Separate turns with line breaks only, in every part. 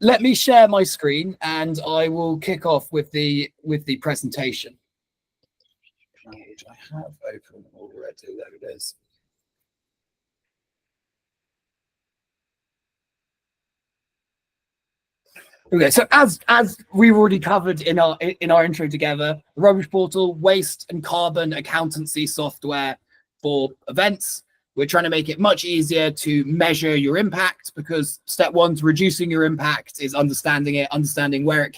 Let me share my screen and I will kick off with the presentation, which I have open already. There it is. Okay, so as we've already covered in our intro together, the Rubbish Portal, waste and carbon accountancy software for events. We're trying to make it much easier to measure your impact, because step one to reducing your impact is understanding where it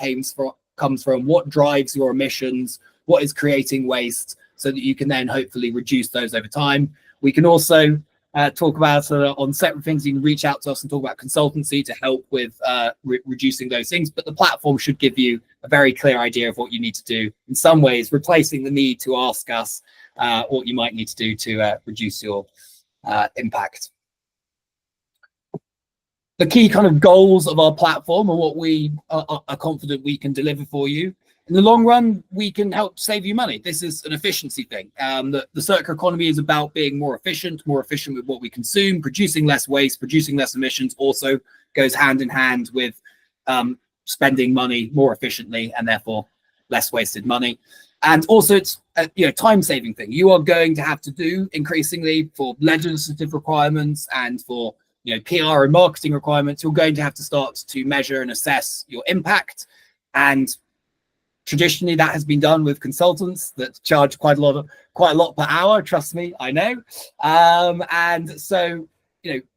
comes from, what drives your emissions, what is creating waste, so that you can then hopefully reduce those over time. We can also talk about on separate things. You can reach out to us and talk about consultancy to help with reducing those things, but the platform should give you a very clear idea of what you need to do, in some ways replacing the need to ask us what you might need to do to reduce your impact. The key kind of goals of our platform and what we are confident we can deliver for you. In the long run, we can help save you money. This is an efficiency thing. The circular economy is about being more efficient with what we consume. Producing less waste, producing less emissions also goes hand in hand with spending money more efficiently, and therefore less wasted money. And also it's a time-saving thing. You are going to have to do increasingly for legislative requirements and for PR and marketing requirements. You're going to have to start to measure and assess your impact, and traditionally that has been done with consultants that charge quite a lot per hour. Trust me, I know. And so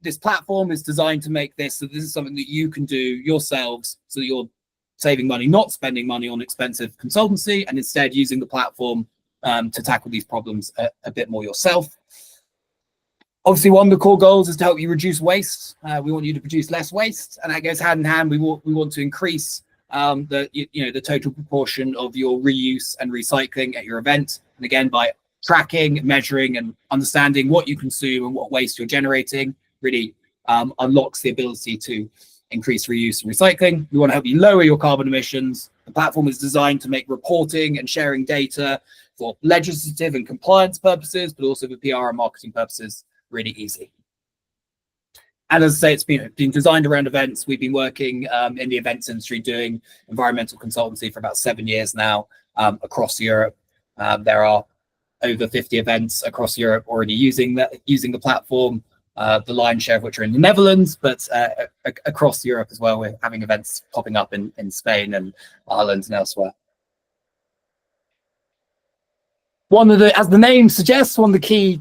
this platform is designed to make this so this is something that you can do yourselves, so that you're saving money, not spending money on expensive consultancy, and instead using the platform to tackle these problems a bit more yourself. Obviously, one of the core goals is to help you reduce waste. We want you to produce less waste, and that goes hand in hand. We want to increase the total proportion of your reuse and recycling at your event. And again, by tracking, measuring, and understanding what you consume and what waste you're generating, really unlocks the ability to increase reuse and recycling. We want to help you lower your carbon emissions. The platform is designed to make reporting and sharing data for legislative and compliance purposes, but also for PR and marketing purposes, really easy. And as I say, it's been designed around events. We've been working in the events industry doing environmental consultancy for about 7 years now across Europe. There are over 50 events across Europe already using the platform. The lion's share of which are in the Netherlands, but across Europe as well. We're having events popping up in Spain and Ireland and elsewhere. As the name suggests, one of the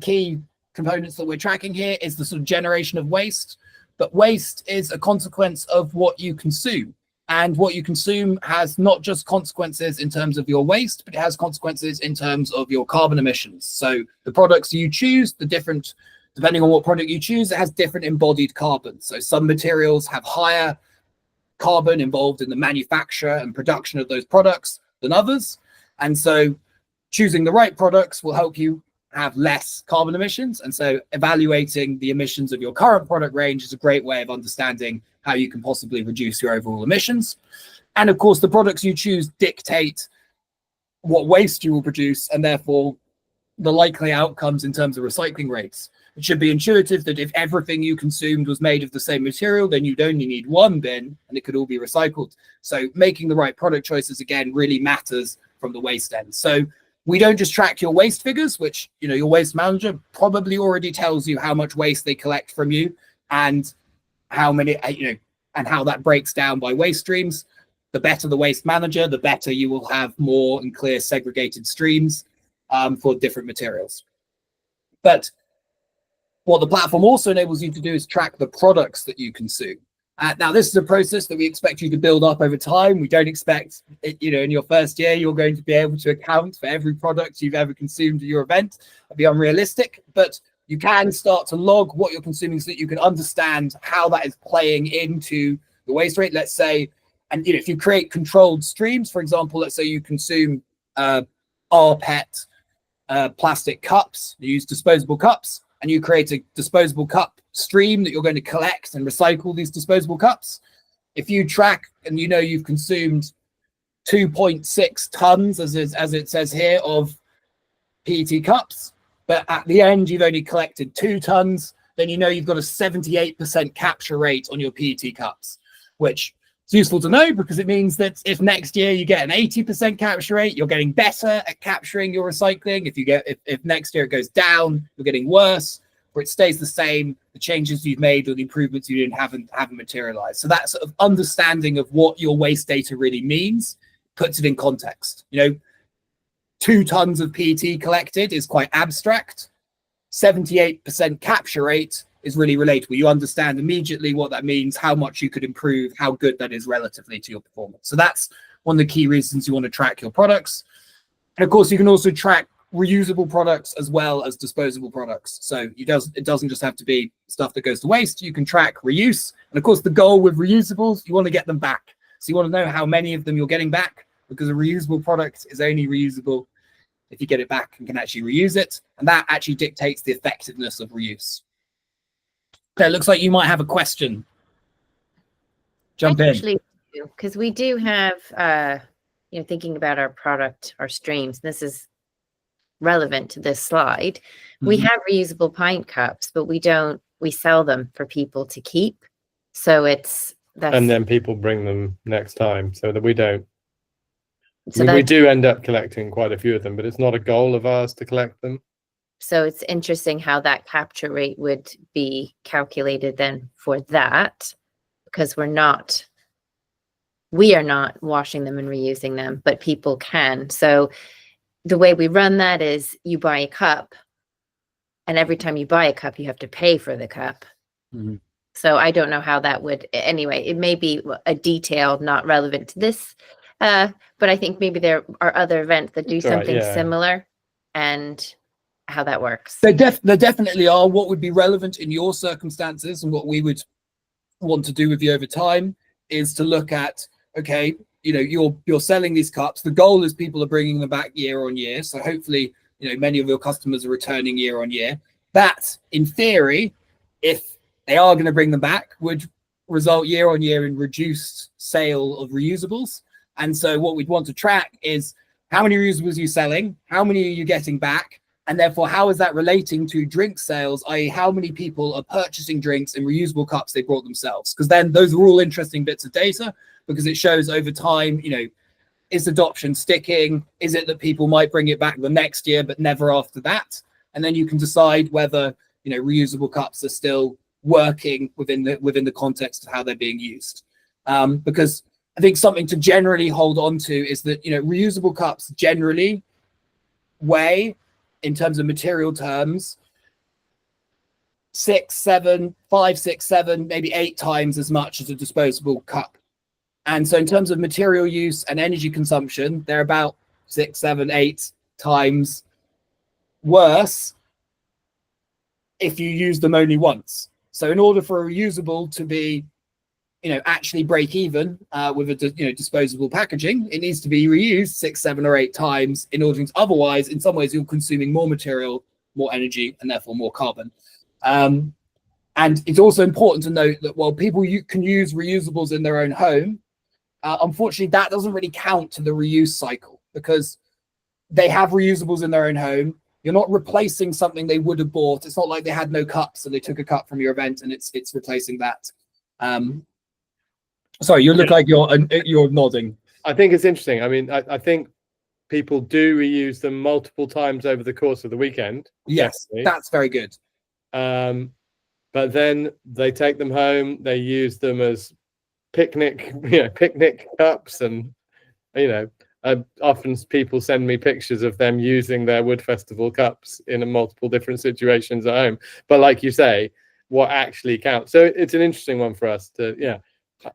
key components that we're tracking here is the sort of generation of waste. But waste is a consequence of what you consume. And what you consume has not just consequences in terms of your waste, but it has consequences in terms of your carbon emissions. So the products you choose, depending on what product you choose, it has different embodied carbon. So some materials have higher carbon involved in the manufacture and production of those products than others. And so choosing the right products will help you have less carbon emissions. And so evaluating the emissions of your current product range is a great way of understanding how you can possibly reduce your overall emissions. And of course, the products you choose dictate what waste you will produce, and therefore the likely outcomes in terms of recycling rates. It should be intuitive that if everything you consumed was made of the same material, then you'd only need one bin and it could all be recycled. So making the right product choices, again, really matters from the waste end. So we don't just track your waste figures, which your waste manager probably already tells you how much waste they collect from you and how many, and how that breaks down by waste streams. The better the waste manager, the better you will have more and clear segregated streams for different materials. But what the platform also enables you to do is track the products that you consume. Now, this is a process that we expect you to build up over time. We don't expect, in your first year, you're going to be able to account for every product you've ever consumed at your event. That'd be unrealistic, but you can start to log what you're consuming so that you can understand how that is playing into the waste rate. Let's say, and if you create controlled streams, for example, let's say you consume rPET plastic cups, you use disposable cups, and you create a disposable cup stream that you're going to collect and recycle these disposable cups. If you track and you've consumed 2.6 tons, as it says here, of PET cups, but at the end you've only collected 2 tons, then you've got a 78% capture rate on your PET cups. which is useful to know because it means that if next year you get an 80% capture rate, you're getting better at capturing your recycling. If next year it goes down, you're getting worse, or it stays the same, the changes you've made or the improvements you haven't materialized. So that sort of understanding of what your waste data really means puts it in context. 2 tons of PET collected is quite abstract. 78% capture rate is really relatable. You understand immediately what that means, how much you could improve, how good that is relatively to your performance. So that's one of the key reasons you want to track your products. And of course, you can also track reusable products as well as disposable products. So it doesn't just have to be stuff that goes to waste. You can track reuse. And of course, the goal with reusables, you want to get them back. So you want to know how many of them you're getting back, because a reusable product is only reusable if you get it back and can actually reuse it. And that actually dictates the effectiveness of reuse. Okay, it looks like you might have a question. Jump in.
Actually, because we do have, thinking about our product, our streams, this is relevant to this slide. We have reusable pint cups, but we sell them for people to keep. So and
then people bring them next time, so that we don't. So we do end up collecting quite a few of them, but it's not a goal of ours to collect them.
So it's interesting how that capture rate would be calculated then for that, because we are not washing them and reusing them, but people can. So the way we run that is you buy a cup, and every time you buy a cup, you have to pay for the cup. So I don't know how that would, anyway, it may be a detail not relevant to this, but I think maybe there are other events that do something similar, and how that works.
There definitely are. What would be relevant in your circumstances and what we would want to do with you over time is to look at, okay, you're selling these cups. The goal is people are bringing them back year on year. So hopefully, many of your customers are returning year on year. That, in theory, if they are going to bring them back, would result year on year in reduced sale of reusables. And so what we'd want to track is how many reusables are you selling? How many are you getting back? And therefore, how is that relating to drink sales, i.e. how many people are purchasing drinks in reusable cups they brought themselves? Because then those are all interesting bits of data, because it shows over time, is adoption sticking? Is it that people might bring it back the next year, but never after that? And then you can decide whether, reusable cups are still working within the context of how they're being used. Because I think something to generally hold on to is that, reusable cups generally weigh, in terms of material terms, 5, 6, 7, maybe 8 times as much as a disposable cup. And so in terms of material use and energy consumption, they're about 6, 7, 8 times worse if you use them only once. So in order for a reusable to be, actually break even with a disposable packaging, it needs to be reused 6, 7, or 8 times in order to, otherwise, in some ways, you're consuming more material, more energy, and therefore more carbon. And it's also important to note that while people can use reusables in their own home, unfortunately, that doesn't really count to the reuse cycle, because they have reusables in their own home. You're not replacing something they would have bought. It's not like they had no cups and they took a cup from your event and it's replacing that. Sorry, you look like you're nodding.
I think it's interesting. I mean, I think people do reuse them multiple times over the course of the weekend.
Yes, definitely. That's very good.
But then they take them home. They use them as picnic cups, and often people send me pictures of them using their wood festival cups in multiple different situations at home. But like you say, what actually counts? So it's an interesting one for us to,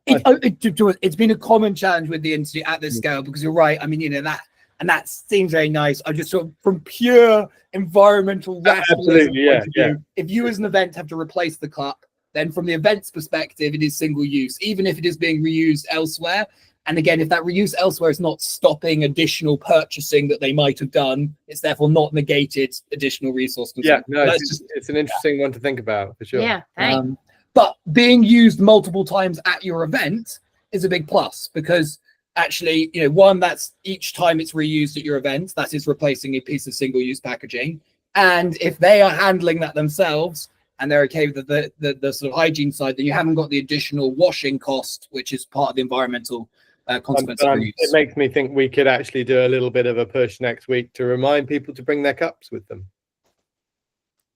It's been a common challenge with the industry at this scale, because you're right. I mean, that seems very nice. I just sort of, from pure environmental rationalism point of view, if you as an event have to replace the cup, then from the event's perspective, it is single use, even if it is being reused elsewhere. And again, if that reuse elsewhere is not stopping additional purchasing that they might have done, it's therefore not negated additional resource consumption.
Yeah, no, it's an interesting one to think about, for sure.
Yeah, thanks.
But being used multiple times at your event is a big plus, because actually, one, that's each time it's reused at your event, that is replacing a piece of single-use packaging. And if they are handling that themselves, and they're okay with the sort of hygiene side, then you haven't got the additional washing cost, which is part of the environmental consequence of reuse.
It makes me think we could actually do a little bit of a push next week to remind people to bring their cups with them.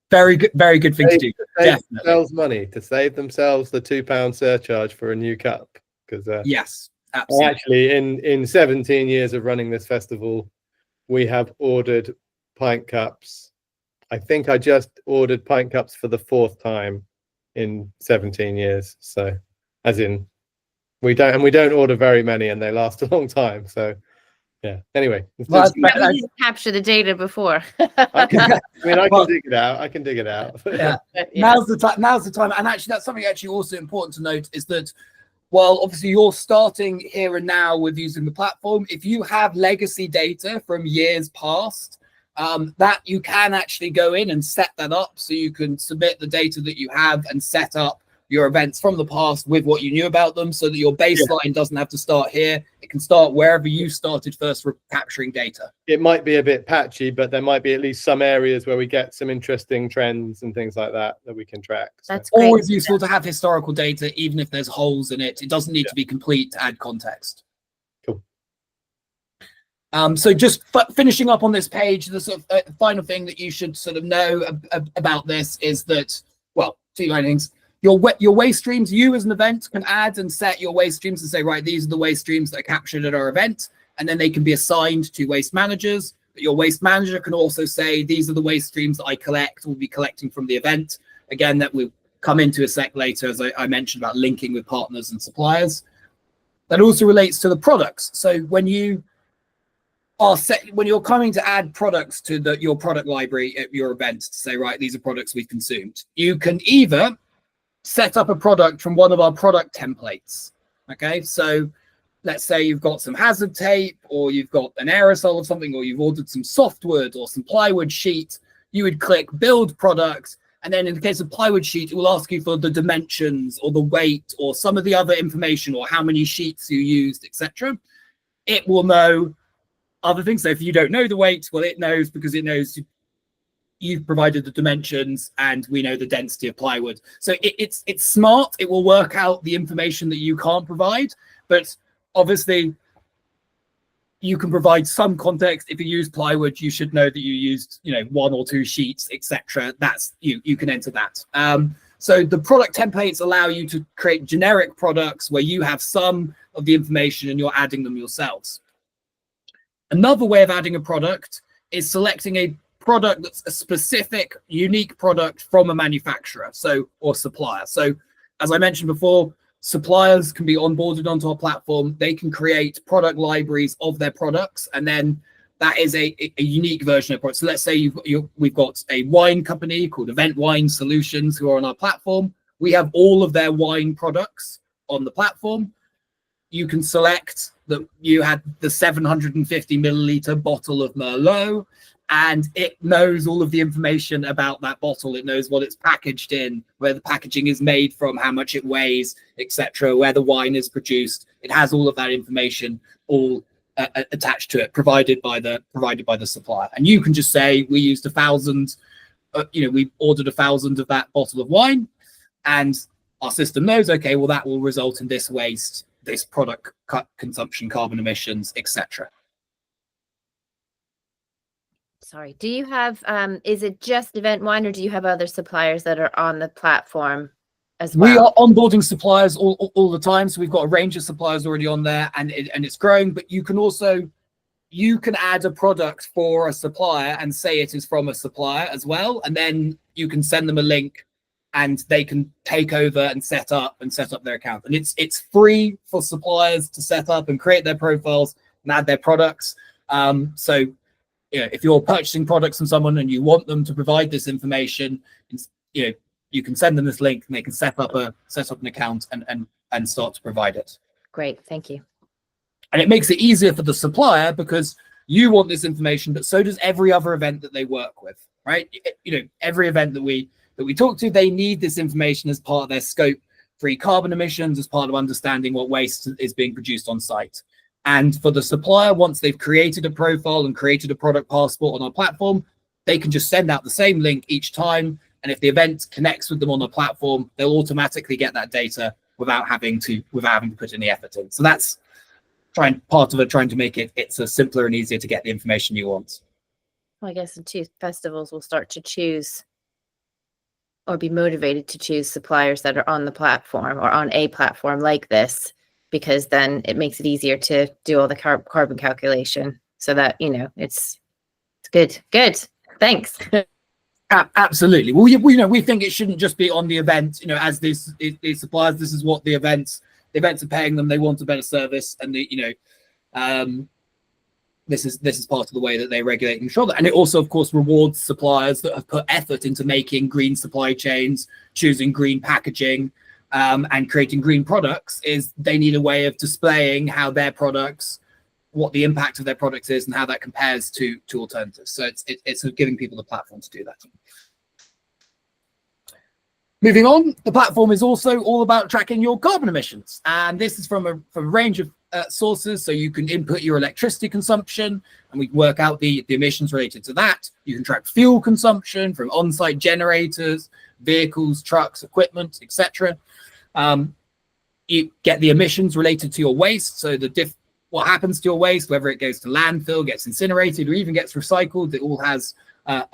Very good thing to do.
Save themselves money, to save themselves the £2 surcharge for a new cup. Because
yes, absolutely.
Actually, in 17 years of running this festival, we have ordered pint cups. I think I just ordered pint cups for the 4th time in 17 years. So, as in, we don't order very many, and they last a long time. So, yeah. Anyway,
Well, we didn't capture the data before.
I can dig it out. I can dig it out.
Yeah. Now's the time. And actually, that's something actually also important to note is that while obviously you're starting here and now with using the platform, if you have legacy data from years past, that you can actually go in and set that up, so you can submit the data that you have and set up your events from the past with what you knew about them, so that your baseline doesn't have to start here. It can start wherever you started first for capturing data. It
might be a bit patchy, but there might be at least some areas where we get some interesting trends and things like that we can track. So.
That's great.
Always useful to have historical data, even if there's holes in it. It doesn't need to be complete to add context.
Cool.
So just finishing up on this page, the sort of final thing that you should sort of know about this is that, well, 2 things. Your waste streams, you as an event can add and set your waste streams and say, right, these are the waste streams that are captured at our event, and then they can be assigned to waste managers. But your waste manager can also say, these are the waste streams that I collect, will be collecting from the event. Again, that we'll come into a sec later, as I mentioned about linking with partners and suppliers. That also relates to the products. So when you're coming to add products to your product library at your event to say, right, these are products we've consumed, you can either set up a product from one of our product templates. Okay, so let's say you've got some hazard tape, or you've got an aerosol or something, or you've ordered some softwood or some plywood sheet. You would click build product, and then in the case of plywood sheet, it will ask you for the dimensions or the weight or some of the other information, or how many sheets you used, etc. It will know other things. So if you don't know the weight, well, it knows, because it knows you've provided the dimensions and we know the density of plywood. So it's smart. It will work out the information that you can't provide, but obviously you can provide some context. If you use plywood, you should know that you used 1 or 2 sheets, etc. That's you can enter that. So the product templates allow you to create generic products where you have some of the information and you're adding them yourselves. Another way of adding a product is selecting a product that's a specific, unique product from a manufacturer, or supplier. So as I mentioned before, suppliers can be onboarded onto our platform. They can create product libraries of their products, and then that is a unique version of product. So let's say we've got a wine company called Event Wine Solutions who are on our platform. We have all of their wine products on the platform. You can select that you had the 750 milliliter bottle of Merlot, and it knows all of the information about that bottle. It knows what it's packaged in, where the packaging is made from, how much it weighs, etc., where the wine is produced. It has all of that information all attached to it, provided by the supplier. And you can just say, we used 1,000, we ordered 1,000 of that bottle of wine, and our system knows, okay, well, that will result in this waste, this product consumption, carbon emissions, etc.
Sorry, do you have, is it just Event Wine, or do you have other suppliers that are on the platform as well?
We are onboarding suppliers all the time. So we've got a range of suppliers already on there, and it's growing. But you can add a product for a supplier and say it is from a supplier as well. And then you can send them a link and they can take over and set up their account. And it's free for suppliers to set up and create their profiles and add their products. So if you're purchasing products from someone and you want them to provide this information, you can send them this link and they can set up an account and start to provide it.
Great, thank you.
And it makes it easier for the supplier, because you want this information, but so does every other event that they work with, right? Every event that we talk to, they need this information as part of their scope 3 carbon emissions, as part of understanding what waste is being produced on site. And for the supplier, once they've created a profile and created a product passport on our platform, they can just send out the same link each time, And if the event connects with them on the platform, they'll automatically get that data without having to put any effort in. So that's part of it, trying to make it's a simpler and easier to get the information you want.
Well, I guess the two festivals will start to choose or be motivated to choose suppliers that are on the platform or on a platform like this, because then it makes it easier to do all the carbon calculation, so that, you know, it's good. Thanks.
Absolutely. Well, we think it shouldn't just be on the event, as these suppliers, this is what the events are paying them. They want a better service, and this is part of the way that they regulate and control that. And it also, of course, rewards suppliers that have put effort into making green supply chains, choosing green packaging, and creating green products. Is they need a way of displaying how their products, what the impact of their products is, and how that compares to alternatives. So it's giving people the platform to do that. Moving on, the platform is also all about tracking your carbon emissions, and this is from a range of sources. So you can input your electricity consumption, and we can work out the emissions related to that. You can track fuel consumption from on-site generators, vehicles, trucks, equipment, etc. You get the emissions related to your waste, so what happens to your waste, whether it goes to landfill, gets incinerated, or even gets recycled. It all has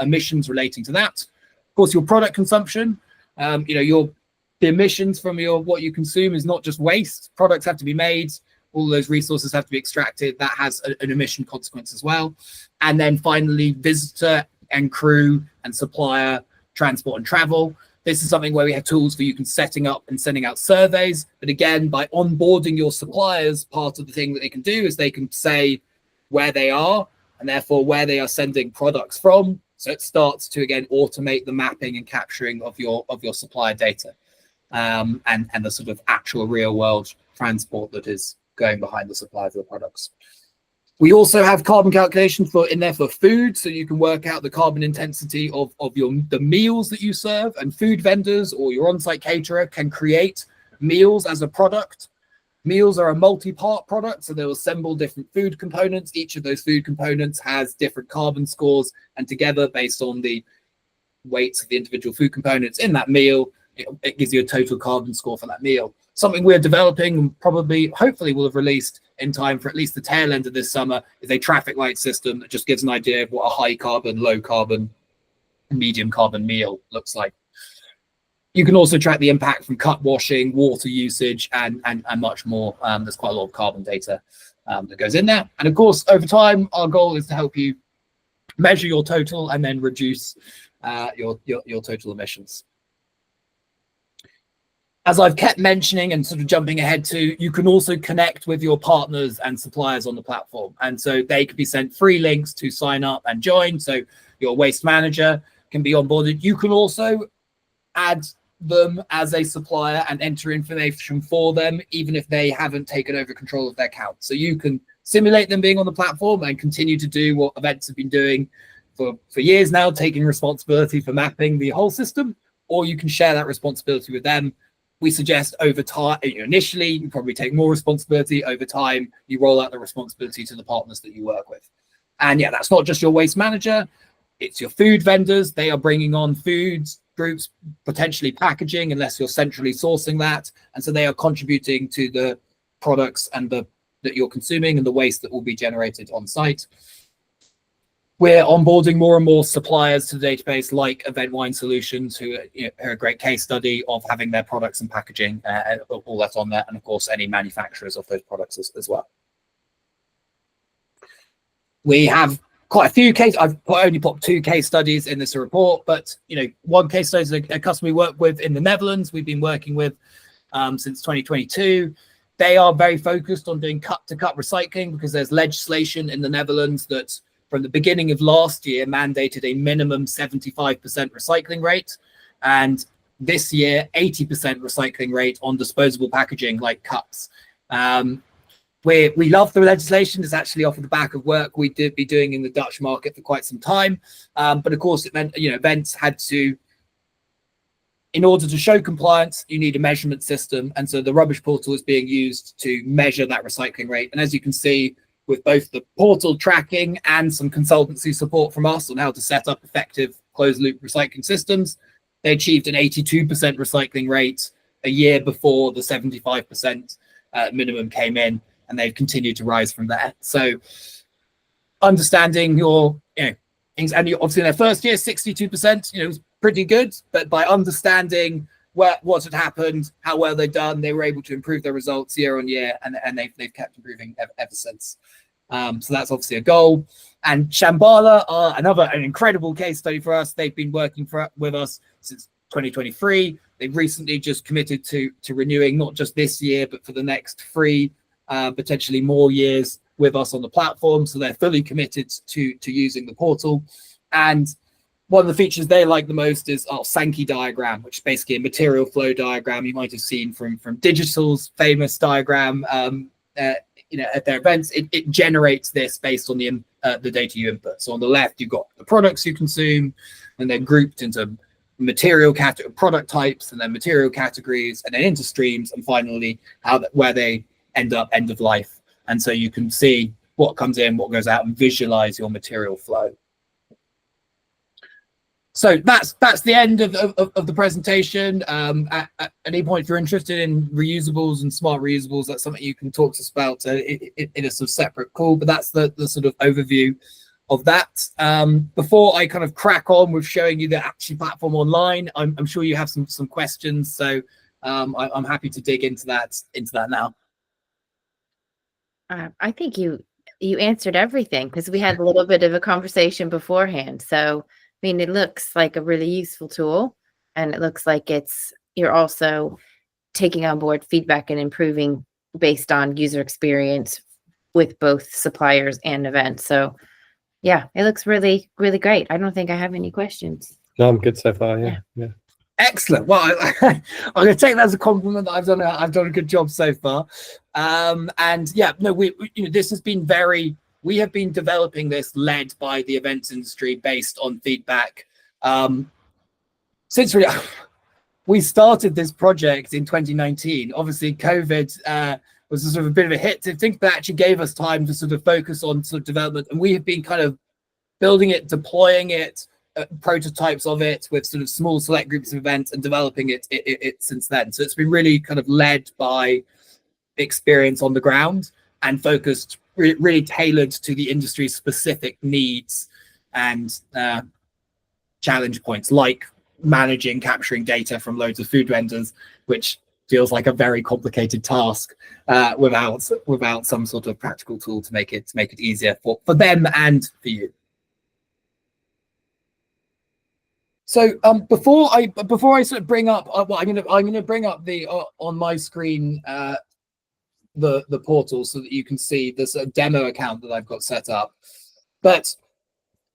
emissions relating to that. Of course, your product consumption, the emissions from what you consume is not just waste. Products have to be made. All those resources have to be extracted. That has an emission consequence as well. And then finally, visitor and crew and supplier transport and travel. This is something where we have tools for you can setting up and sending out surveys. But again, by onboarding your suppliers, part of the thing that they can do is they can say where they are, and therefore where they are sending products from. So it starts to, again, automate the mapping and capturing of your supplier data, and the sort of actual real world transport that is going behind the supply of your products. We also have carbon calculations in there for food, so you can work out the carbon intensity of the meals that you serve, and food vendors or your on-site caterer can create meals as a product. Meals are a multi-part product, so they'll assemble different food components. Each of those food components has different carbon scores, and together, based on the weights of the individual food components in that meal, it gives you a total carbon score for that meal. Something we're developing and hopefully will have released in time for at least the tail end of this summer is a traffic light system that just gives an idea of what a high carbon, low carbon, medium carbon meal looks like. You can also track the impact from cup washing, water usage, and much more. There's quite a lot of carbon data that goes in there. And of course, over time, our goal is to help you measure your total and then reduce your total emissions. As I've kept mentioning and sort of jumping ahead to, you can also connect with your partners and suppliers on the platform. And so they could be sent free links to sign up and join. So your waste manager can be onboarded. You can also add them as a supplier and enter information for them, even if they haven't taken over control of their account. So you can simulate them being on the platform and continue to do what events have been doing for years now, taking responsibility for mapping the whole system, or you can share that responsibility with them. We suggest over time, initially, you probably take more responsibility. Over time, you roll out the responsibility to the partners that you work with. And yeah, that's not just your waste manager. It's your food vendors. They are bringing on foods groups, potentially packaging, unless you're centrally sourcing that. And so they are contributing to the products and that you're consuming and the waste that will be generated on site. We're onboarding more and more suppliers to the database, like Event Wine Solutions, who are a great case study of having their products and packaging, all that on there, and of course any manufacturers of those products as well. We have quite a few cases. I've only put 2 case studies in this report, but one case study is a customer we work with in the Netherlands. We've been working with since 2022. They are very focused on doing cup-to-cup recycling because there's legislation in the Netherlands that from the beginning of last year mandated a minimum 75% recycling rate, and this year 80% recycling rate on disposable packaging like cups. We love the legislation. It's actually off of the back of work we did be doing in the Dutch market for quite some time, but of course it meant events had to, in order to show compliance, you need a measurement system, and so the rubbish portal is being used to measure that recycling rate. And as you can see, with both the portal tracking and some consultancy support from us on how to set up effective closed loop recycling systems, they achieved an 82% recycling rate a year before the 75% minimum came in, and they've continued to rise from there. So understanding your, things, and obviously in their first year, 62%, was pretty good, but by understanding what had happened, how well they've done, they were able to improve their results year on year, and they've kept improving ever since. So that's obviously a goal. And Shambala are an incredible case study for us. They've been working with us since 2023. They've recently just committed to renewing not just this year, but for the next 3, potentially more years with us on the platform. So they're fully committed to using the portal. And one of the features they like the most is our Sankey diagram, which is basically a material flow diagram you might have seen from Digital's famous diagram at their events. It generates this based on the data you input. So on the left, you've got the products you consume, and they're grouped into product types, and then material categories, and then into streams, and finally where they end up end of life. And so you can see what comes in, what goes out, and visualize your material flow. So that's the end of the presentation. At any point, if you're interested in reusables and smart reusables, that's something you can talk to us about in a sort of separate call. But that's the sort of overview of that. Before I kind of crack on with showing you the actual platform online, I'm sure you have some questions. So I'm happy to dig into that now.
I think you answered everything, because we had a little bit of a conversation beforehand. So I mean, it looks like a really useful tool, and it looks like you're also taking on board feedback and improving based on user experience with both suppliers and events. So yeah, it looks really, really great. I don't think I have any questions.
No, I'm good so far. Yeah.
Excellent. Well, I'm going to take that as a compliment that I've done a good job so far. And yeah, no, this has been we have been developing this led by the events industry based on feedback. Since we started this project in 2019, obviously COVID was a sort of a bit of a hit. I think that actually gave us time to sort of focus on sort of development, and we have been kind of building it, deploying it, prototypes of it with sort of small select groups of events, and developing it since then. So it's been really kind of led by experience on the ground and focused, really tailored to the industry's specific needs and challenge points, like capturing data from loads of food vendors, which feels like a very complicated task without some sort of practical tool to make it easier for them and for you. So before I sort of bring up, I'm going to bring up the on my screen the portal so that you can see this demo account that I've got set up. But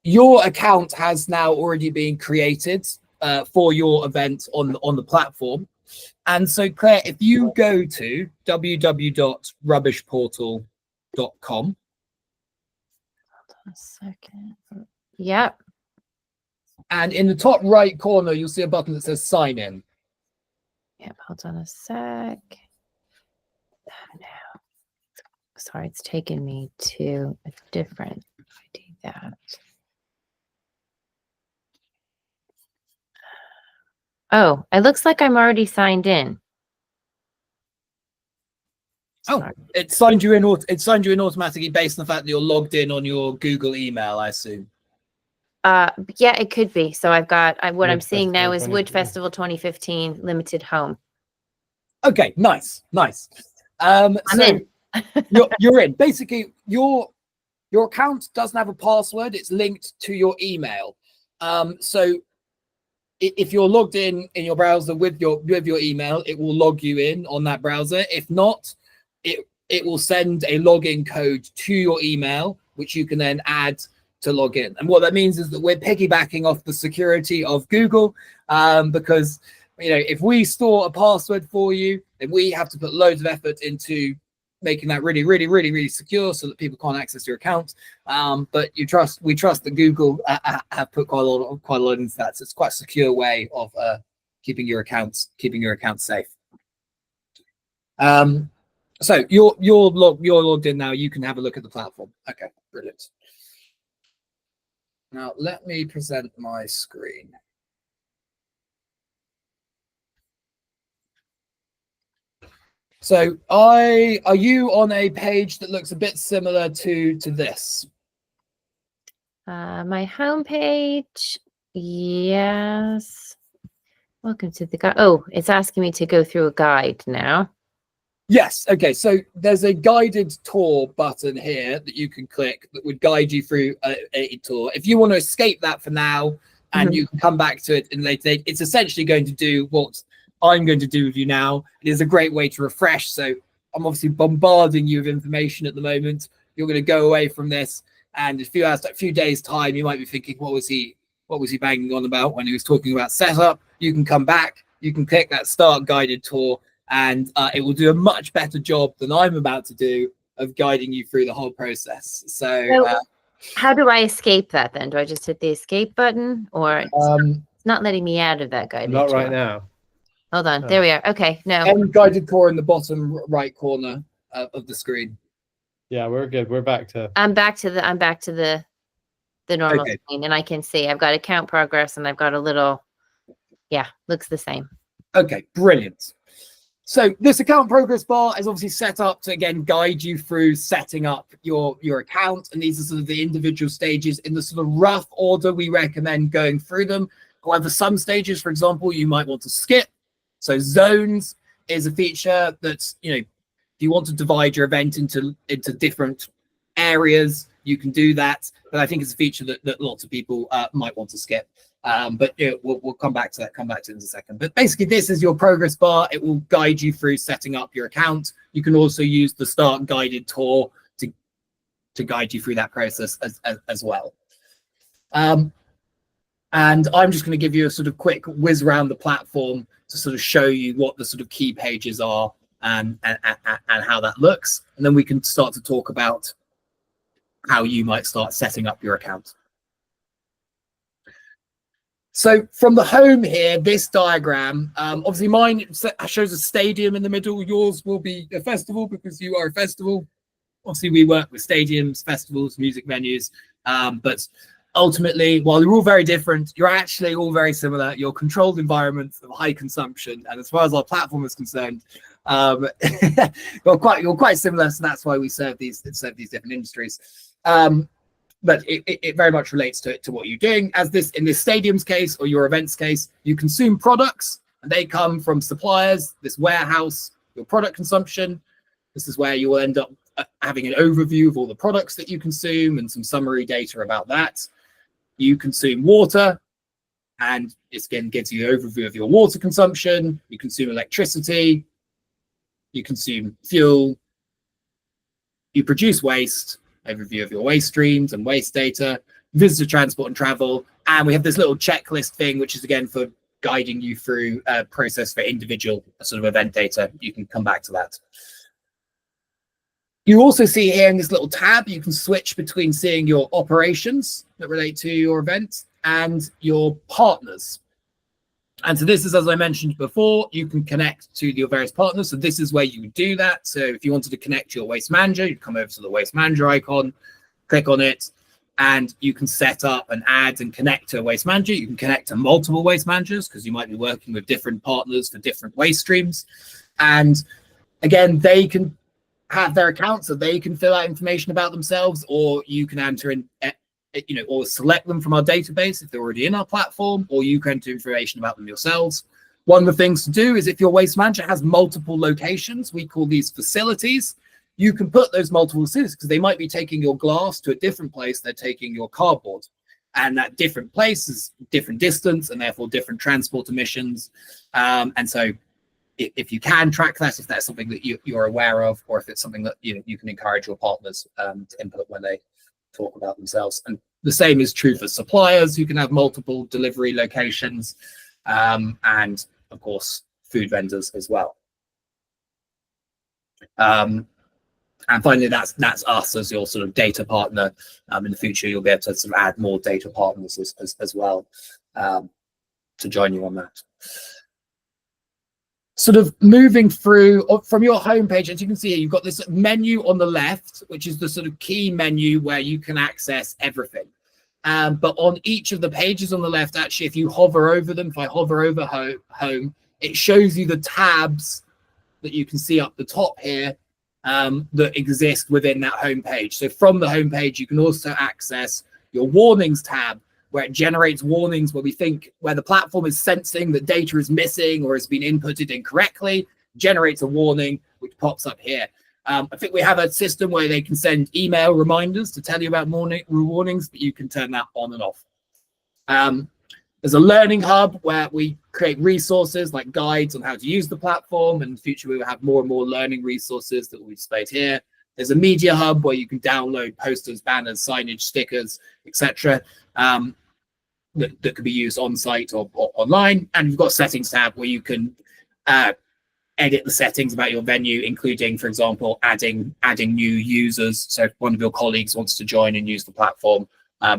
your account has now already been created for your event on the platform. And so Claire, if you go to www.rubbishportal.com.
Hold on a second. Yep.
And in the top right corner, you'll see a button that says sign in.
Yep. Hold on a sec. No. Sorry, it's taken me to a different. If I do that. Oh, it looks like I'm already signed in.
Oh, it signed you in automatically based on the fact that you're logged in on your Google email, I assume.
Yeah, it could be. So I've got what I'm seeing now is Wood Festival 2015 limited home.
Okay, nice. I'm in. you're in. Basically, your account doesn't have a password. It's linked to your email. So if you're logged in your browser with your email, it will log you in on that browser. If not, it will send a login code to your email, which you can then add to log in. And what that means is that we're piggybacking off the security of Google, because if we store a password for you, then we have to put loads of effort into making that really, really, really, really secure so that people can't access your account. But we trust that Google have put quite a lot into that. So it's quite a secure way of keeping your accounts safe. So you're logged in now. You can have a look at the platform. Okay, brilliant. Now let me present my screen. So are you on a page that looks a bit similar to this?
My homepage, yes. Welcome to the guide. Oh, it's asking me to go through a guide now.
Yes. Okay. So there's a guided tour button here that you can click that would guide you through a tour. If you want to escape that for now, and you can come back to it in later date, it's essentially going to do what I'm going to do with you now. It is a great way to refresh. So I'm obviously bombarding you with information at the moment. You're going to go away from this, and in a few days' time, you might be thinking, what was he banging on about when he was talking about setup? You can come back. You can click that start guided tour, and it will do a much better job than I'm about to do of guiding you through the whole process. So
how do I escape that then? Do I just hit the escape button, or it's not letting me out of that guided
Not
tour?
right now.
Hold on. There we are. Okay. No.
And guided tour in the bottom right corner of the screen.
Yeah, we're good. We're back to.
I'm back to the normal screen, and I can see I've got account progress, and I've got a little. Yeah, looks the same.
Okay, brilliant. So this account progress bar is obviously set up to, again, guide you through setting up your account. And these are sort of the individual stages in the sort of rough order we recommend going through them. However, some stages, for example, you might want to skip. So zones is a feature that's, if you want to divide your event into different areas, you can do that. But I think it's a feature that lots of people might want to skip. But we'll come back to that. Come back to it in a second. But basically, this is your progress bar. It will guide you through setting up your account. You can also use the start guided tour to guide you through that process as well. And I'm just going to give you a sort of quick whiz around the platform to sort of show you what the sort of key pages are and how that looks, and then we can start to talk about how you might start setting up your account. So from the home here, this diagram, obviously mine shows a stadium in the middle. Yours will be a festival because you are a festival. Obviously, we work with stadiums, festivals, music venues. But ultimately, while you're all very different, you're actually all very similar. You're controlled environments of high consumption. And as far as our platform is concerned, you're quite similar. So that's why we serve these different industries. But it very much relates to what you're doing. As in this stadium's case or your event's case, you consume products and they come from suppliers, this warehouse, your product consumption. This is where you will end up having an overview of all the products that you consume and some summary data about that. You consume water, and it again gives you an overview of your water consumption. You consume electricity, you consume fuel, you produce waste, overview of your waste streams and waste data, visitor transport and travel, and we have this little checklist thing, which is again for guiding you through a process for individual sort of event data. You can come back to that. You also see here in this little tab, you can switch between seeing your operations that relate to your event and your partners. And so this is, as I mentioned before, you can connect to your various partners. So this is where you would do that. So if you wanted to connect to your waste manager, you'd come over to the waste manager icon, click on it, and you can set up and add and connect to a waste manager. You can connect to multiple waste managers because you might be working with different partners for different waste streams. And again, they can have their accounts, so they can fill out information about themselves, or you can enter in, or select them from our database if they're already in our platform, or you can enter information about them yourselves. One of the things to do is if your waste manager has multiple locations, we call these facilities, you can put those multiple facilities because they might be taking your glass to a different place, they're taking your cardboard. And that different place is different distance and therefore different transport emissions. And so if you can track that, if that's something that you're aware of, or if it's something that you can encourage your partners to input when they talk about themselves. And the same is true for suppliers who can have multiple delivery locations, and of course food vendors as well. And finally, that's us as your sort of data partner. In the future, you'll be able to sort of add more data partners as well to join you on that. Sort of moving through from your homepage, as you can see here, you've got this menu on the left, which is the sort of key menu where you can access everything. But on each of the pages on the left, actually, if you hover over them, if I hover over home, it shows you the tabs that you can see up the top here that exist within that homepage. So from the homepage, you can also access your warnings tab, where it generates warnings where the platform is sensing that data is missing or has been inputted incorrectly, generates a warning, which pops up here. I think we have a system where they can send email reminders to tell you about warnings, but you can turn that on and off. There's a learning hub where we create resources like guides on how to use the platform. And in the future, we will have more and more learning resources that will be displayed here. There's a media hub where you can download posters, banners, signage, stickers, etc. That could be used on site or online. And you've got a settings tab where you can edit the settings about your venue, including, for example, adding new users. So if one of your colleagues wants to join and use the platform,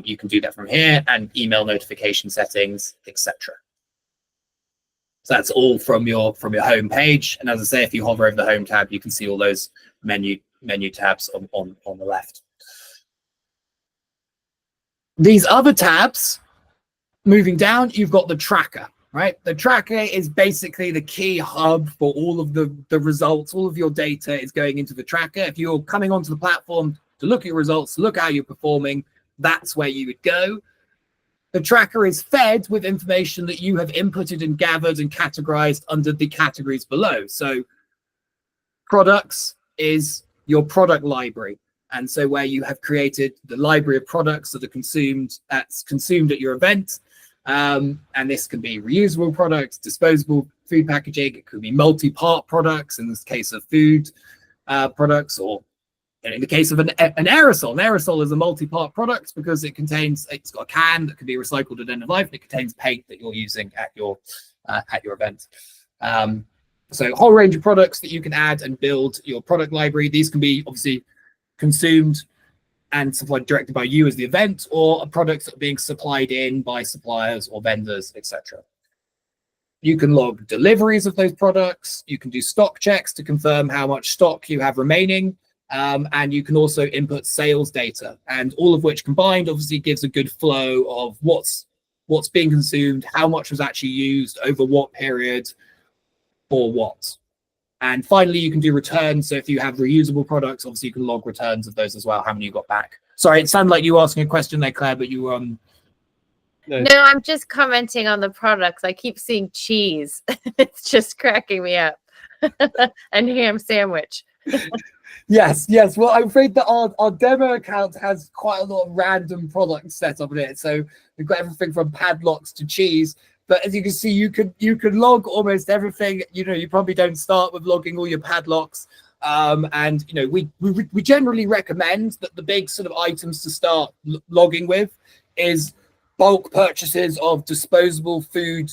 you can do that from here, and email notification settings, etc. So that's all from your home page. And as I say, if you hover over the home tab, you can see all those menu tabs on the left. These other tabs, moving down, you've got the tracker, right? The tracker is basically the key hub for all of the results. All of your data is going into the tracker. If you're coming onto the platform to look at your results, to look at how you're performing, that's where you would go. The tracker is fed with information that you have inputted and gathered and categorized under the categories below. So products is your product library. And so where you have created the library of products that are that's consumed at your event. And this can be reusable products, disposable food packaging. It could be multi-part products in this case of food products, or in the case of an aerosol. An aerosol is a multi-part product because it's got a can that can be recycled at end of life, and it contains paint that you're using at your event. So a whole range of products that you can add and build your product library. These can be obviously consumed and supplied directly by you as the event, or products that are being supplied in by suppliers or vendors, etc. You can log deliveries of those products. You can do stock checks to confirm how much stock you have remaining. And you can also input sales data, and all of which combined obviously gives a good flow of what's being consumed, how much was actually used, over what period, for what. And finally, you can do returns. So if you have reusable products, obviously you can log returns of those as well, how many you got back. Sorry, it sounded like you were asking a question there, Claire, but you
No, I'm just commenting on the products. I keep seeing cheese. It's just cracking me up. And ham sandwich.
Yes. Well, I'm afraid that our demo account has quite a lot of random products set up in it. So we've got everything from padlocks to cheese. But as you can see, you could log almost everything. You probably don't start with logging all your padlocks. And we generally recommend that the big sort of items to start logging with is bulk purchases of disposable food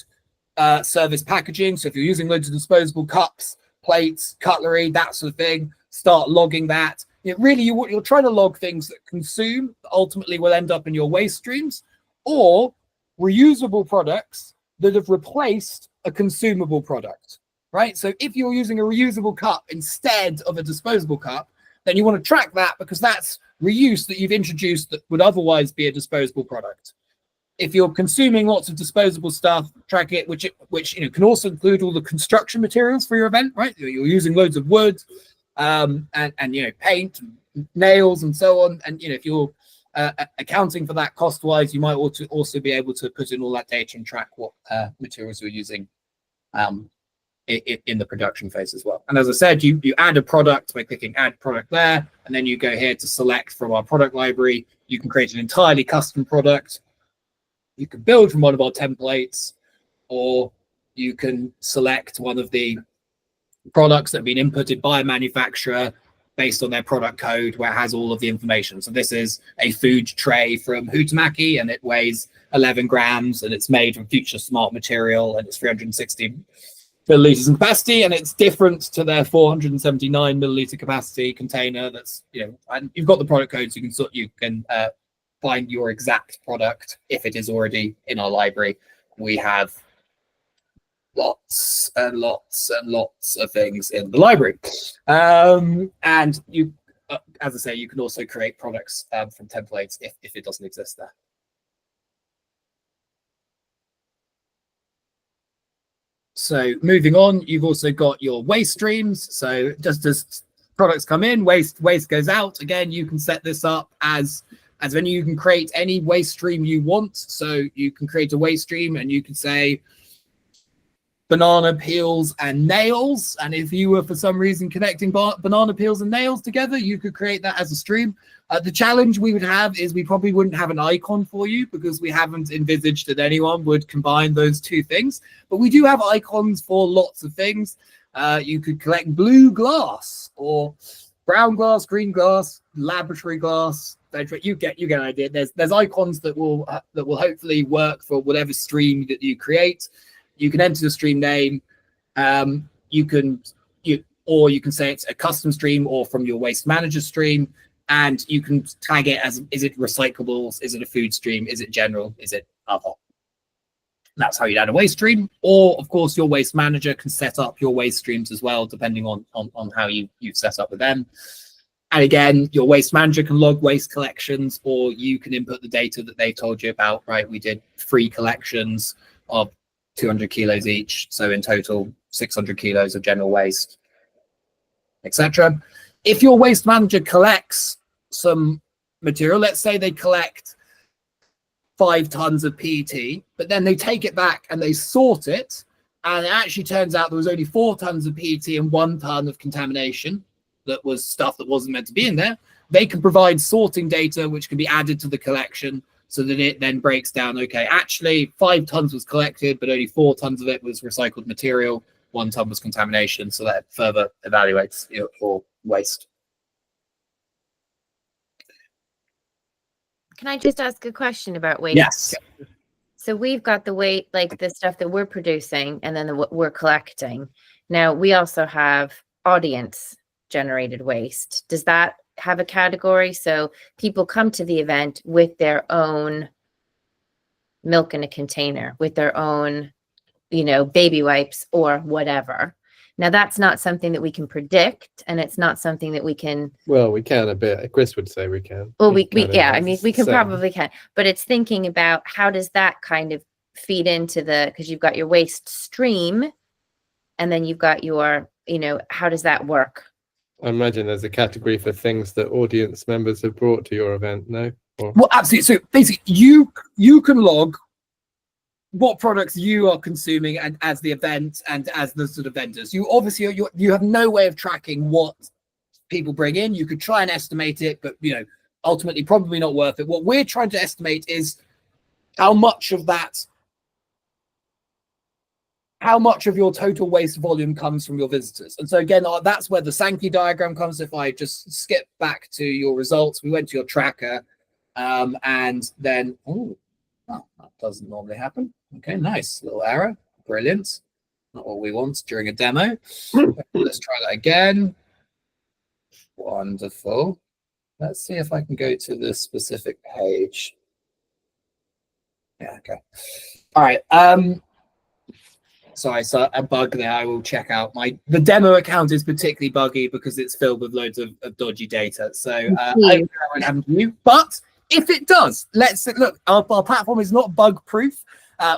service packaging. So if you're using loads of disposable cups, plates, cutlery, that sort of thing, start logging that. Really, you're trying to log things that consume, that ultimately will end up in your waste streams, or reusable products that have replaced a consumable product, right? So if you're using a reusable cup instead of a disposable cup, then you want to track that, because that's reuse that you've introduced that would otherwise be a disposable product. If you're consuming lots of disposable stuff, track it, which can also include all the construction materials for your event, right? You're using loads of wood, and paint, and nails, and so on. And if you're accounting for that cost-wise, you might also be able to put in all that data and track what materials you're using in the production phase as well. And as I said, you add a product by clicking Add Product there, and then you go here to select from our product library. You can create an entirely custom product. You can build from one of our templates, or you can select one of the products that have been inputted by a manufacturer based on their product code, where it has all of the information. So this is a food tray from Huhtamaki, and it weighs 11 grams, and it's made from Future Smart material, and it's 360 milliliters in capacity, and it's different to their 479 milliliter capacity container. That's and you've got the product code, so you can find your exact product if it is already in our library. We have lots and lots and lots of things in the library, and you, as I say, you can also create products from templates if it doesn't exist there. So moving on, you've also got your waste streams. So just as products come in, waste goes out. Again, you can set this up as when you can create any waste stream you want. So you can create a waste stream and you can say banana peels and nails. And if you were for some reason connecting banana peels and nails together, you could create that as a stream. The challenge we would have is we probably wouldn't have an icon for you because we haven't envisaged that anyone would combine those two things. But we do have icons for lots of things. You could collect blue glass or brown glass, green glass, laboratory glass. You get an idea. There's icons that will hopefully work for whatever stream that you create. You can enter the stream name. You can say it's a custom stream or from your waste manager stream, and you can tag it as, is it recyclables? Is it a food stream? Is it general? Is it other? That's how you'd add a waste stream. Or of course, your waste manager can set up your waste streams as well, depending on how you've set up with them. And again, your waste manager can log waste collections, or you can input the data that they told you about, right? We did 3 collections of 200 kilos each. So in total, 600 kilos of general waste, etc. If your waste manager collects some material, let's say they collect 5 tons of PET, but then they take it back and they sort it, and it actually turns out there was only 4 tons of PET and 1 ton of contamination that was stuff that wasn't meant to be in there. They can provide sorting data which can be added to the collection so that it then breaks down, okay, actually 5 tons was collected, but only 4 tons of it was recycled material, 1 ton was contamination, so that further evaluates your waste.
Can I just ask a question about waste?
Yes.
So we've got the weight, like the stuff that we're producing, and then what we're collecting. Now we also have audience generated waste. Does that have a category? So people come to the event with their own milk in a container, with their own, baby wipes or whatever. Now that's not something that we can predict, and it's not something that we can.
Well, we can a bit. Chris would say we can.
Well, we can probably can, but it's thinking about how does that kind of feed into because you've got your waste stream, and then you've got your, how does that work?
I imagine there's a category for things that audience members have brought to your event, no?
Well, absolutely. So basically, you can log what products you are consuming and as the event and as the sort of vendors. You obviously you have no way of tracking what people bring in. You could try and estimate it, but ultimately probably not worth it. What we're trying to estimate is how much of your total waste volume comes from your visitors. And so again, that's where the Sankey diagram comes. If I just skip back to your results, we went to your tracker, and then that doesn't normally happen. Okay, nice little error. Brilliant. Not what we want during a demo. Let's try that again. Wonderful. Let's see if I can go to the specific page. Yeah, okay. All right. Sorry, so a bug there. I will check out the demo account is particularly buggy because it's filled with loads of dodgy data. So I won't happen to you. But if it does, let's look. Our platform is not bug proof.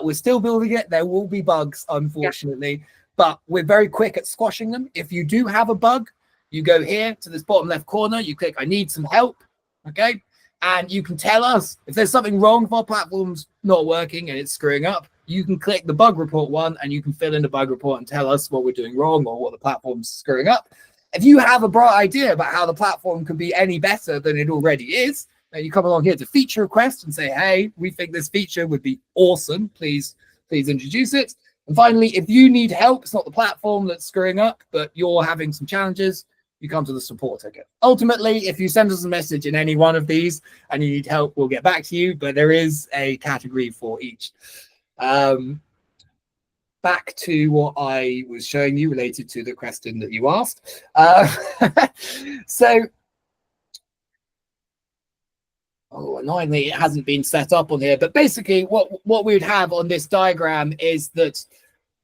We're still building it. There will be bugs, unfortunately, but we're very quick at squashing them. If you do have a bug, you go here to this bottom left corner. You click, I need some help. Okay. And you can tell us if there's something wrong, if our platform's not working and it's screwing up, you can click the bug report one and you can fill in the bug report and tell us what we're doing wrong or what the platform's screwing up. If you have a bright idea about how the platform could be any better than it already is, then you come along here to feature request and say, hey, we think this feature would be awesome. Please introduce it. And finally, if you need help, it's not the platform that's screwing up, but you're having some challenges, you come to the support ticket. Ultimately, if you send us a message in any one of these and you need help, we'll get back to you, but there is a category for each. Back to what I was showing you related to the question that you asked. Annoyingly, it hasn't been set up on here, but basically what we would have on this diagram is that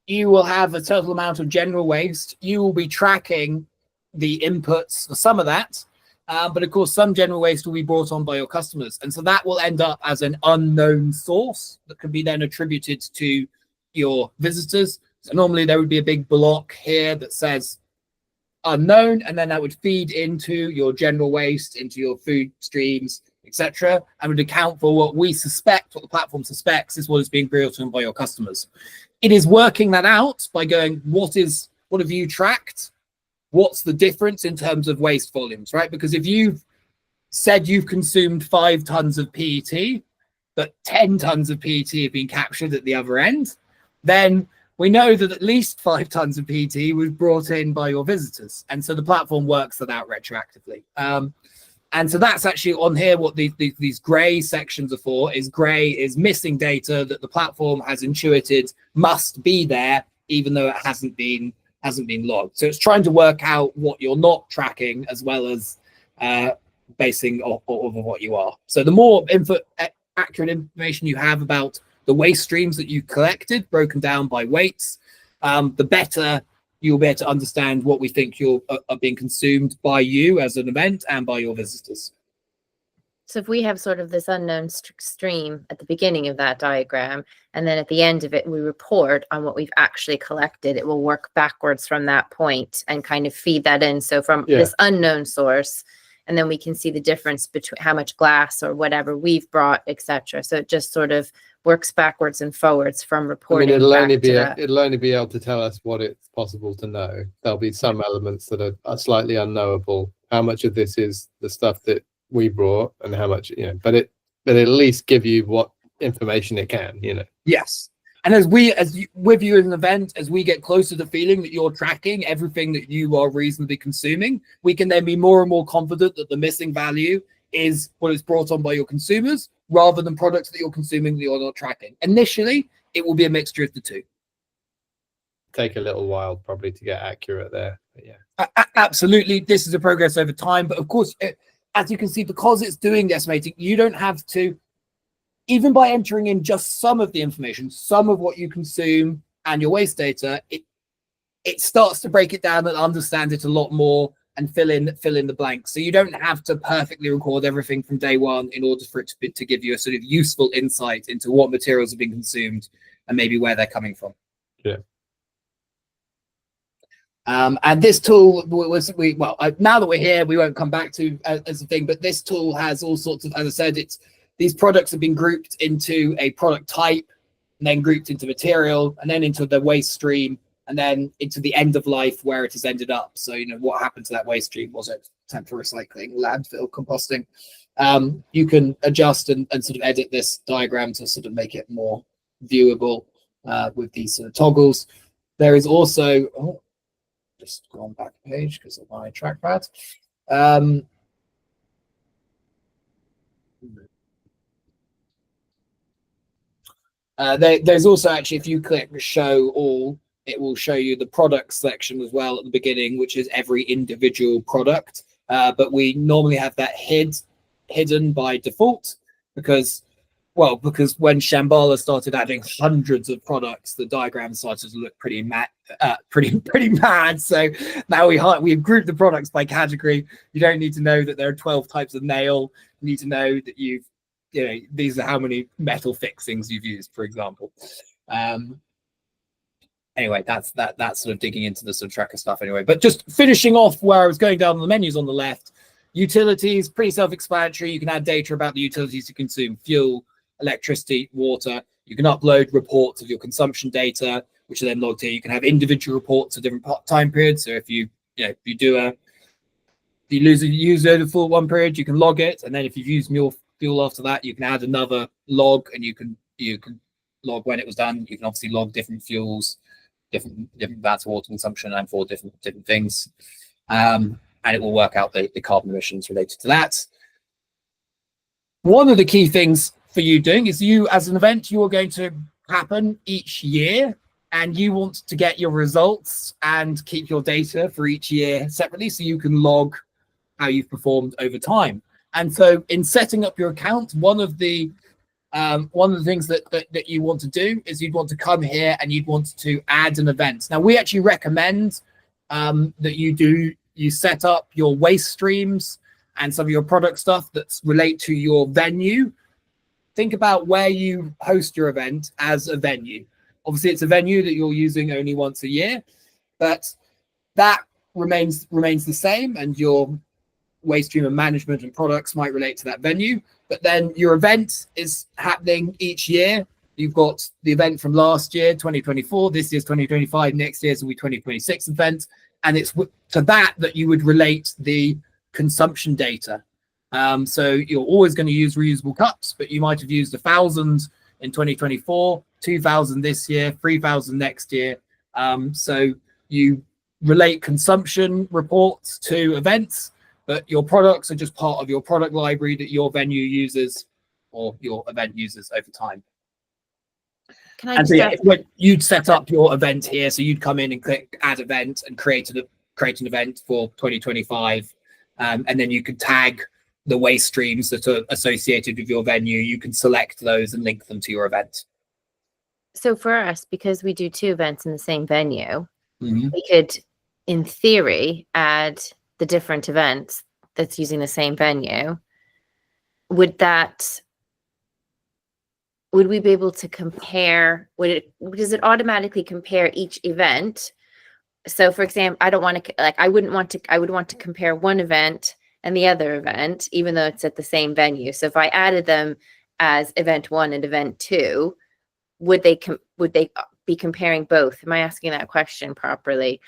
you will have a total amount of general waste. You will be tracking the inputs for some of that, but of course some general waste will be brought on by your customers, and so that will end up as an unknown source that can be then attributed to your visitors. So normally there would be a big block here that says unknown, and then that would feed into your general waste, into your food streams, etc., and would account for what we suspect, what the platform suspects is what is being brought in by your customers. It is working that out by going, what have you tracked? What's the difference in terms of waste volumes, right? Because if you've said you've consumed 5 tons of PET, but 10 tons of PET have been captured at the other end, then we know that at least 5 tons of PET was brought in by your visitors. And so the platform works that out retroactively. And so that's actually on here what these gray sections are for. Is gray is missing data that the platform has intuited must be there, even though it hasn't been logged. So it's trying to work out what you're not tracking as well as basing off of what you are. So the more accurate information you have about the waste streams that you collected, broken down by weights, the better you'll be able to understand what we think are being consumed by you as an event and by your visitors.
So if we have sort of this unknown stream at the beginning of that diagram, and then at the end of it, we report on what we've actually collected, it will work backwards from that point and kind of feed that in. So from this unknown source, and then we can see the difference between how much glass or whatever we've brought, etc. So it just sort of works backwards and forwards from reporting.
I mean, it'll only be able to tell us what it's possible to know. There'll be some elements that are slightly unknowable. How much of this is the stuff that we brought, and how much, but it'll at least give you what information it can,
Yes. And with you as an event, as we get closer to feeling that you're tracking everything that you are reasonably consuming, we can then be more and more confident that the missing value is what is brought on by your consumers rather than products that you're consuming that you're not tracking. Initially, it will be a mixture of the two.
Take a little while probably to get accurate there. But yeah.
Absolutely. This is a progress over time. But of course, as you can see, because it's doing the estimating, you don't have to, even by entering in just some of the information, some of what you consume and your waste data, it starts to break it down and understand it a lot more and fill in the blanks. So you don't have to perfectly record everything from day one in order for it to give you a sort of useful insight into what materials have been consumed and maybe where they're coming from.
Yeah.
And this tool now that we're here, we won't come back to as a thing, but this tool has all sorts of, as I said, these products have been grouped into a product type, and then grouped into material, and then into the waste stream, and then into the end of life where it has ended up. So, what happened to that waste stream? Was it temporary recycling, landfill, composting? You can adjust and sort of edit this diagram to sort of make it more viewable with these sort of toggles. There is also, just go on back a page because of my trackpad. There's also actually, if you click show all, it will show you the product section as well at the beginning, which is every individual product. But we normally have that hidden by default because when Shambala started adding hundreds of products, the diagram started to look pretty mad. So now we've grouped the products by category. You don't need to know that there are 12 types of nail. You need to know that these are how many metal fixings you've used, for example. Anyway, that's sort of digging into the sort of tracker stuff anyway. But just finishing off where I was going down the menus on the left, utilities, pretty self-explanatory. You can add data about the utilities you consume, fuel, electricity, water. You can upload reports of your consumption data, which are then logged here. You can have individual reports of different time periods. So if you use over full one period, you can log it. And then if you've used more fuel after that, you can add another log, and you can log when it was done. You can obviously log different fuels, different amounts of water consumption, and for different things, and it will work out the carbon emissions related to that. One of the key things for you doing is, you as an event, you are going to happen each year, and you want to get your results and keep your data for each year separately, so you can log how you've performed over time. And so in setting up your account, one of the things that you want to do is you'd want to come here and you'd want to add an event. Now, we actually recommend that you set up your waste streams and some of your product stuff that's relate to your venue. Think about where you host your event as a venue. Obviously, it's a venue that you're using only once a year, but that remains the same, and your waste stream and management and products might relate to that venue. But then your event is happening each year. You've got the event from last year, 2024, this year's 2025, next year's will be 2026 event. And it's to that you would relate the consumption data. So you're always going to use reusable cups, but you might have used 1,000 in 2024, 2,000 this year, 3,000 next year. So you relate consumption reports to events, but your products are just part of your product library that your venue uses or your event uses over time.
Can I
And so,
just
yeah, you'd set up your event here. So you'd come in and click add event and create an event for 2025. And then you could tag the waste streams that are associated with your venue. You can select those and link them to your event.
So for us, because we do 2 events in the same venue,
Mm-hmm.
we could, in theory, add the different events that's using the same venue. Would we be able to compare? Does it automatically compare each event? So, for example, I would want to compare one event and the other event, even though it's at the same venue. So, if I added them as event 1 and event 2, would they be comparing both? Am I asking that question properly?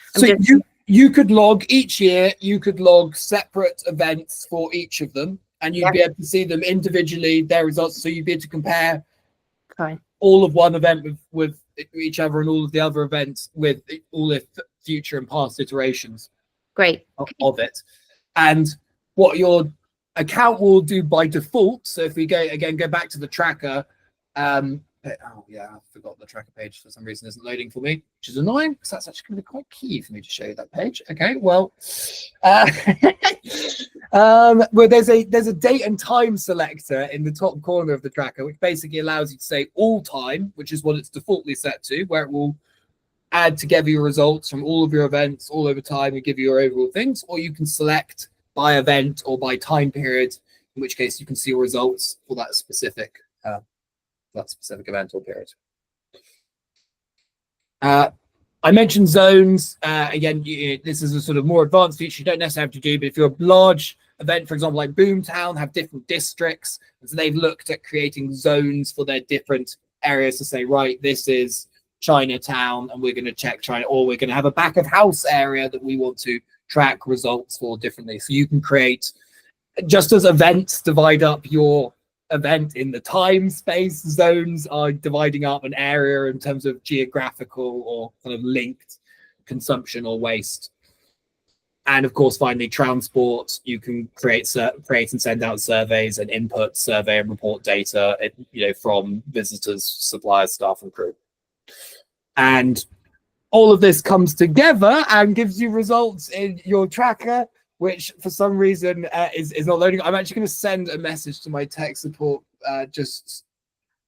You could log each year. You could log separate events for each of them, and you'd be able to see them individually, their results. So you'd be able to compare all of one event with each other and all of the other events with all the future and past iterations.
Great.
Of it. And what your account will do by default, so if we go back to the tracker, oh yeah, I forgot the tracker page for some reason isn't loading for me, which is annoying because that's actually going to be quite key for me to show you that page. Okay, well, well, there's a date and time selector in the top corner of the tracker, which basically allows you to say all time, which is what it's defaultly set to, where it will add together your results from all of your events all over time and give you your overall things, or you can select by event or by time period, in which case you can see your results for that specific event or period. I mentioned zones. Again, this is a sort of more advanced feature you don't necessarily have to do, but if you're a large event, for example, like Boomtown, have different districts, and so they've looked at creating zones for their different areas to say, right, this is Chinatown, and we're going to check China, or we're going to have a back of house area that we want to track results for differently. So you can create, just as events divide up your event in the time space, zones are dividing up an area in terms of geographical or kind of linked consumption or waste. And of course, finally, transport, you can create and send out surveys and input survey and report data, from visitors, suppliers, staff, and crew. And all of this comes together and gives you results in your tracker, which for some reason is not loading. I'm actually going to send a message to my tech support. I just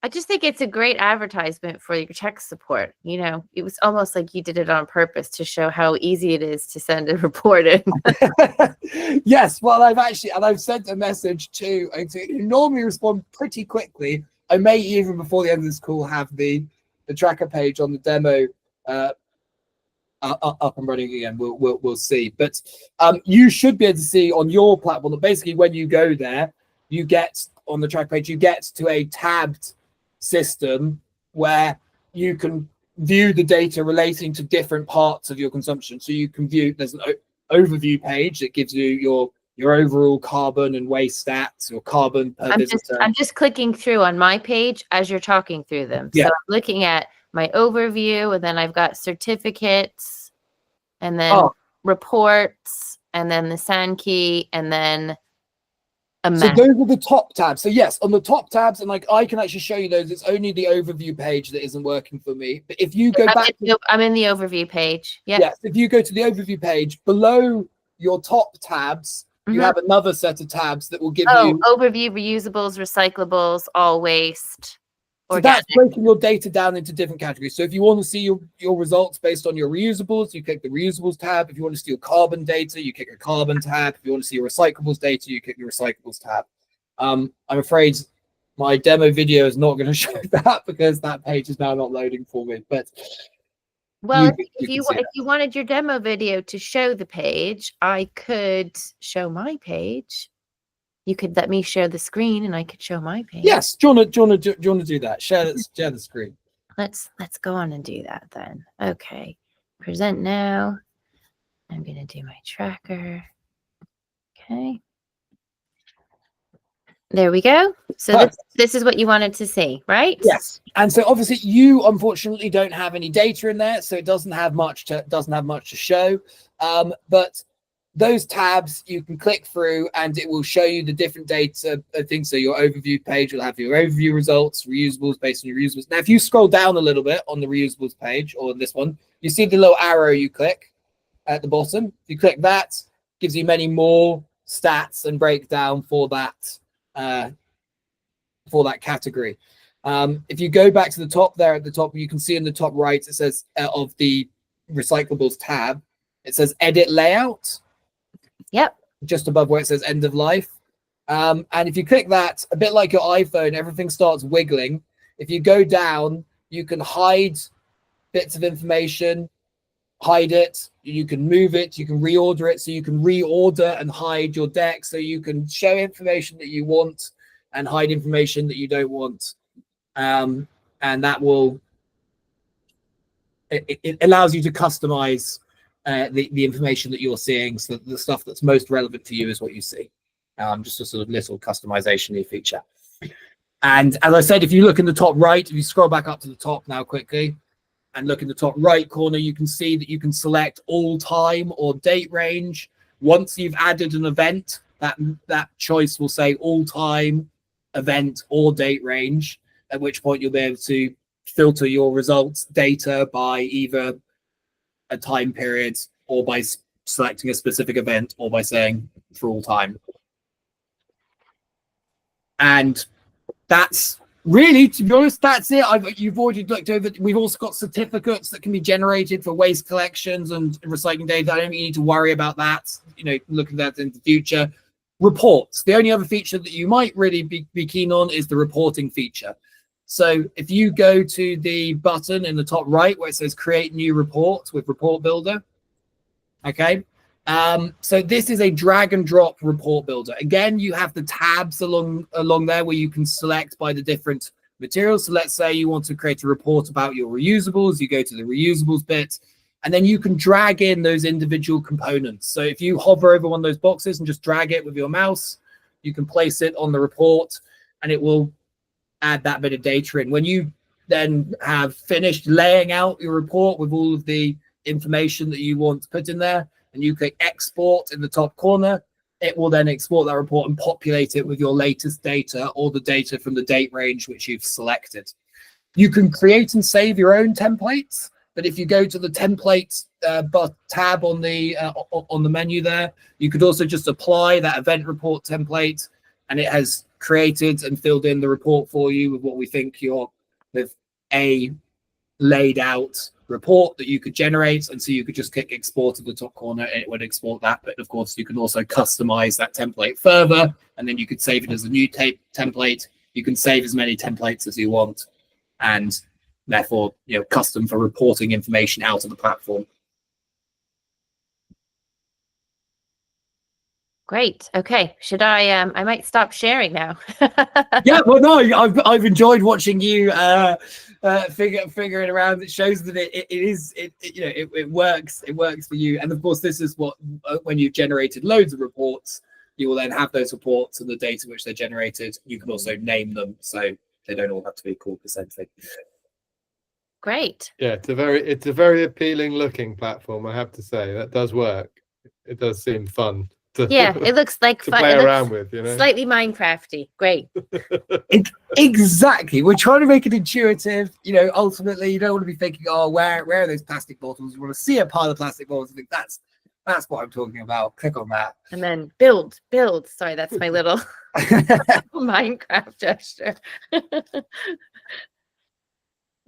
think it's a great advertisement for your tech support. It was almost like you did it on purpose to show how easy it is to send a report in.
Yes, well, I've sent a message to normally respond pretty quickly. I may even before the end of this call have the tracker page on the demo up and running again. We'll see, but you should be able to see on your platform that basically when you go there, you get on the track page, you get to a tabbed system where you can view the data relating to different parts of your consumption. So you can view, there's an overview page that gives you your overall carbon and waste stats, your carbon per visitor.
I'm just clicking through on my page as you're talking through them.
Yeah.
So I'm looking at my overview, and then I've got certificates, and then reports, and then the Sankey, and then a map.
So those are the top tabs. So yes, on the top tabs, and I can actually show you those. It's only the overview page that isn't working for me. But if you go back,
I'm in the overview page. Yeah.
Yes. If you go to the overview page below your top tabs, you have another set of tabs that will give you
overview, reusables, recyclables, all waste.
So that's breaking your data down into different categories. So if you want to see your results based on your reusables, you click the reusables tab. If you want to see your carbon data, you click your carbon tab. If you want to see your recyclables data, you click your recyclables tab. I'm afraid My demo video is not going to show that because that page is now not loading for me. But
well,
you
if
can see that.
you wanted your demo video to show the page, I could show my page. You could let me share the screen and I could show my page.
Yes, do you want to do that? Share the screen.
Let's go on and do that then. Okay. Present now. I'm going to do my tracker. Okay. There we go. So this is what you wanted to see, right?
Yes. And so obviously you unfortunately don't have any data in there, so it doesn't have much to show. But those tabs you can click through and it will show you the different data things. So your overview page will have your overview results, reusables based on your reusables. Now, if you scroll down a little bit on the reusables page or this one, you see the little arrow you click at the bottom. If you click that, gives you many more stats and breakdown for that category. If you go back to the top there at the top, you can see in the top right, it says of the recyclables tab, it says edit layout.
Yep.
Just above where it says end of life. And if you click that, a bit like your iPhone, everything starts wiggling. If you go down, you can hide bits of information, hide it, you can move it, you can reorder it. So you can reorder and hide your deck. So you can show information that you want and hide information that you don't want. And that will, it allows you to customize the information that you're seeing, so that the stuff that's most relevant to you is what you see. Just a sort of little customization feature. And as I said, if you look in the top right, if you scroll back up to the top now quickly and look in the top right corner, you can see that you can select all time or date range. Once you've added an event, that choice will say all time, event, or date range, at which point you'll be able to filter your results data by either a time period or by selecting a specific event or by saying for all time. And that's really, to be honest, that's it. You've already looked over. We've also got certificates that can be generated for waste collections and recycling data. I don't think you need to worry about that. Look at that in the future. Reports. The only other feature that you might really be keen on is the reporting feature. So if you go to the button in the top right where it says create new report with report builder, okay. So this is a drag and drop report builder. Again, you have the tabs along there where you can select by the different materials. So let's say you want to create a report about your reusables, you go to the reusables bit, and then you can drag in those individual components. So if you hover over one of those boxes and just drag it with your mouse, you can place it on the report and it will add that bit of data in. When you then have finished laying out your report with all of the information that you want to put in there, and you click export in the top corner, it will then export that report and populate it with your latest data or the data from the date range which you've selected. You can create and save your own templates, but if you go to the templates tab on the menu there, you could also just apply that event report template, and it has created and filled in the report for you with what we think with a laid out report that you could generate. And so you could just click export at the top corner and it would export that. But of course, you can also customize that template further, and then you could save it as a new template. You can save as many templates as you want, and therefore, custom for reporting information out of the platform.
Great. Okay. Should I might stop sharing now.
Yeah, well, no, I've enjoyed watching you figuring around. It shows that it works. It works for you. And of course, this is what when you've generated loads of reports, you will then have those reports and the data which they're generated. You can also name them, so they don't all have to be called the same thing.
Great.
Yeah, it's a very appealing looking platform, I have to say. That does work. It does seem fun.
Yeah, it looks like
to
fun.
play around with,
Slightly Minecrafty. Great.
Exactly. We're trying to make it intuitive. Ultimately, you don't want to be thinking, oh, where are those plastic bottles? You want to see a pile of plastic bottles and think that's what I'm talking about. Click on that.
And then build. Sorry, that's my little Minecraft gesture.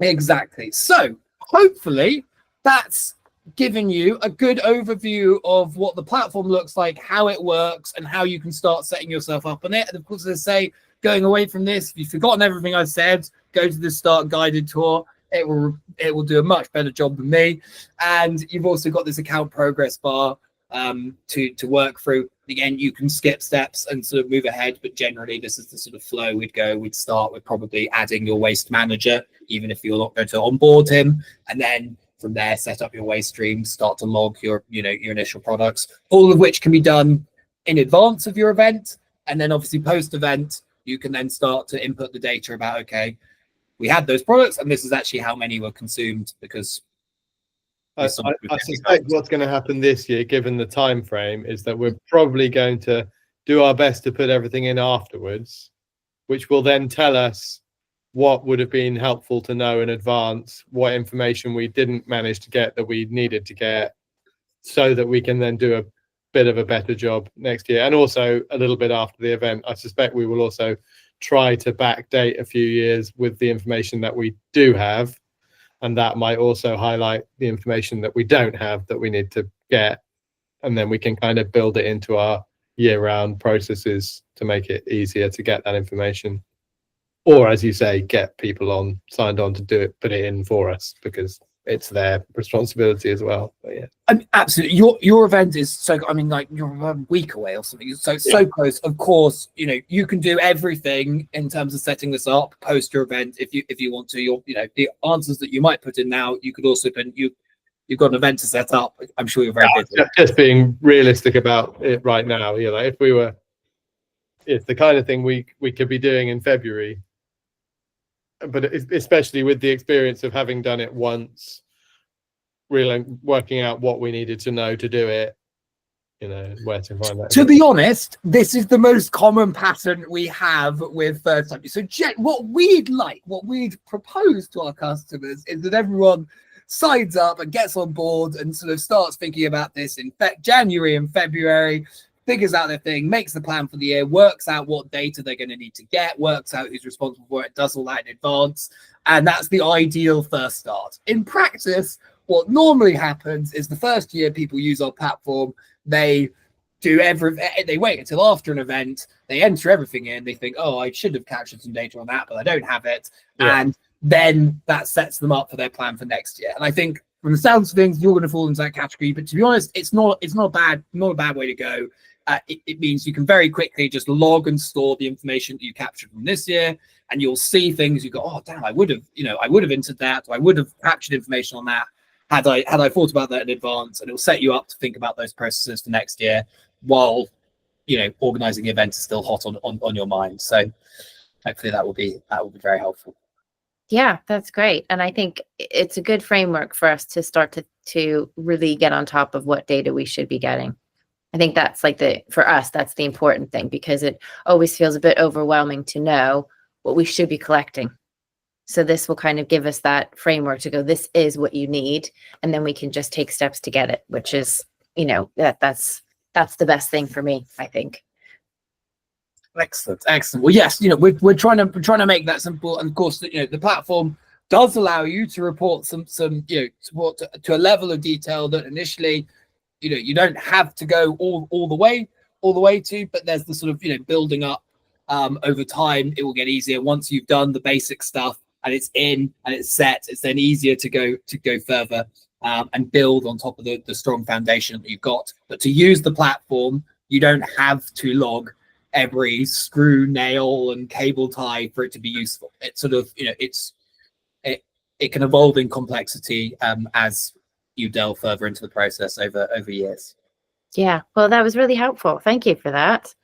Exactly. So hopefully that's given you a good overview of what the platform looks like, how it works, and how you can start setting yourself up on it. And of course, as I say, going away from this, if you've forgotten everything I said, go to the Start guided tour. It will do a much better job than me. And you've also got this account progress bar to work through. Again, you can skip steps and sort of move ahead, but generally this is the sort of flow we'd go. We'd start with probably adding your waste manager, even if you're not going to onboard him, and then from there set up your waste stream, start to log your your initial products, all of which can be done in advance of your event. And then obviously post event, you can then start to input the data about, okay, we had those products and this is actually how many were consumed, because
I suspect what's going to happen this year, given the time frame, is that we're probably going to do our best to put everything in afterwards, which will then tell us what would have been helpful to know in advance, what information we didn't manage to get that we needed to get, so that we can then do a bit of a better job next year. And also a little bit after the event, I suspect we will also try to backdate a few years with the information that we do have. And that might also highlight the information that we don't have that we need to get. And then we can kind of build it into our year-round processes to make it easier to get that information. Or, as you say, get people signed on to do it, put it in for us, because it's their responsibility as well. But yeah,
I mean, absolutely. Your event is so, I mean, like you're a week away or something. So close. Of course, you can do everything in terms of setting this up, post your event if you want to. The answers that you might put in now, you could also put you've got an event to set up. I'm sure you're very busy.
Just being realistic about it right now. If it's the kind of thing we could be doing in February. But especially with the experience of having done it once, really working out what we needed to know to do it, where to find that.
To be honest, this is the most common pattern we have with third-party. So what we'd propose to our customers is that everyone signs up and gets on board and sort of starts thinking about this in January and February, figures out their thing, makes the plan for the year, works out what data they're going to need to get, works out who's responsible for it, does all that in advance. And that's the ideal first start. In practice, what normally happens is the first year people use our platform, they wait until after an event, they enter everything in, they think, oh, I should have captured some data on that, but I don't have it. Yeah. And then that sets them up for their plan for next year. And I think from the sounds of things, you're going to fall into that category. But to be honest, it's not a bad way to go. It means you can very quickly just log and store the information that you captured from this year, and you'll see things. You go, oh damn, I would have entered that, or I would have captured information on that had I thought about that in advance, and it'll set you up to think about those processes for next year while organizing the event is still hot on your mind. So hopefully that will be very helpful.
Yeah, that's great. And I think it's a good framework for us to start to really get on top of what data we should be getting. I think that's for us, that's the important thing, because it always feels a bit overwhelming to know what we should be collecting. So this will kind of give us that framework to go, this is what you need. And then we can just take steps to get it, which is, that's the best thing for me, I think.
Excellent. Well, yes, we're trying to make that simple. And of course, the platform does allow you to report some support to a level of detail that initially, you don't have to go all the way to, but there's the sort of building up over time. It will get easier once you've done the basic stuff and it's in and it's set. It's then easier to go further and build on top of the strong foundation that you've got. But to use the platform, you don't have to log every screw, nail, and cable tie for it to be useful. It's sort of it can evolve in complexity as you delve further into the process over years.
Yeah, well, that was really helpful. Thank you for that.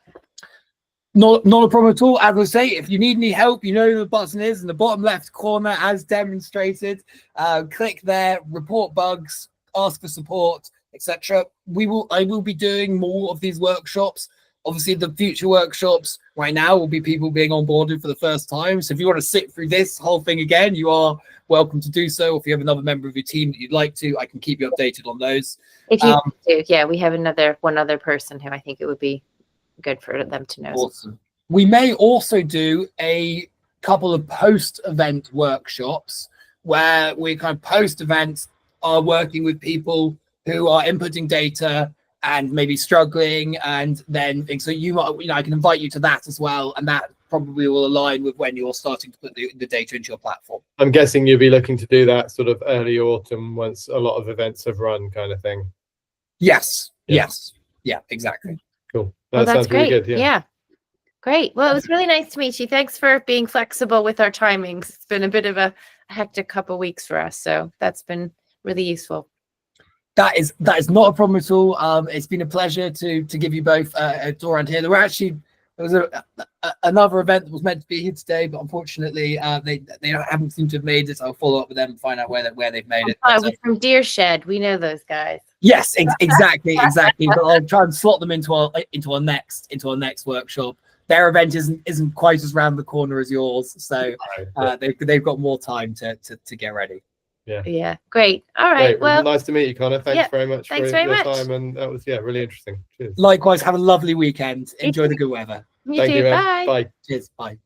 Not a problem at all. As I say, if you need any help, the button is in the bottom left corner as demonstrated. Click there, report bugs, ask for support, etc. I will be doing more of these workshops. Obviously, the future workshops right now will be people being onboarded for the first time. So if you want to sit through this whole thing again, you are welcome to do so. If you have another member of your team that you'd like to, I can keep you updated on those.
If you do, yeah, we have one other person who I think it would be good for them to know.
Awesome. We may also do a couple of post-event workshops where we kind of post-event are working with people who are inputting data and maybe struggling, and then things. So I can invite you to that as well, and that probably will align with when you're starting to put the data into your platform.
I'm guessing you'll be looking to do that sort of early autumn once a lot of events have run, kind of thing.
Yes.
Yeah.
Yes. Yeah, exactly.
Cool.
Well,
That
that's
sounds really
great.
good.
Yeah. Great. Well, it was really nice to meet you. Thanks for being flexible with our timings. It's been a bit of a hectic couple of weeks for us, so that's been really useful.
That is not a problem at all. It's been a pleasure to give you both a tour around here. There was another event that was meant to be here today, but unfortunately they haven't seemed to have made it. I'll follow up with them and find out where they've made it.
Oh, we're from Deer Shed. We know those guys.
Yes, exactly. But I'll try and slot them into our next workshop. Their event isn't quite as round the corner as yours, so they've got more time to get ready.
Yeah. Great. All right.
Great.
Well,
Nice to meet you, Connor. Thanks very much for your
much.
time, and that was really interesting. Cheers.
Likewise, have a lovely weekend. Enjoy the good weather.
You
Thank
too.
you, man.
Bye.
Bye.
Cheers. Bye.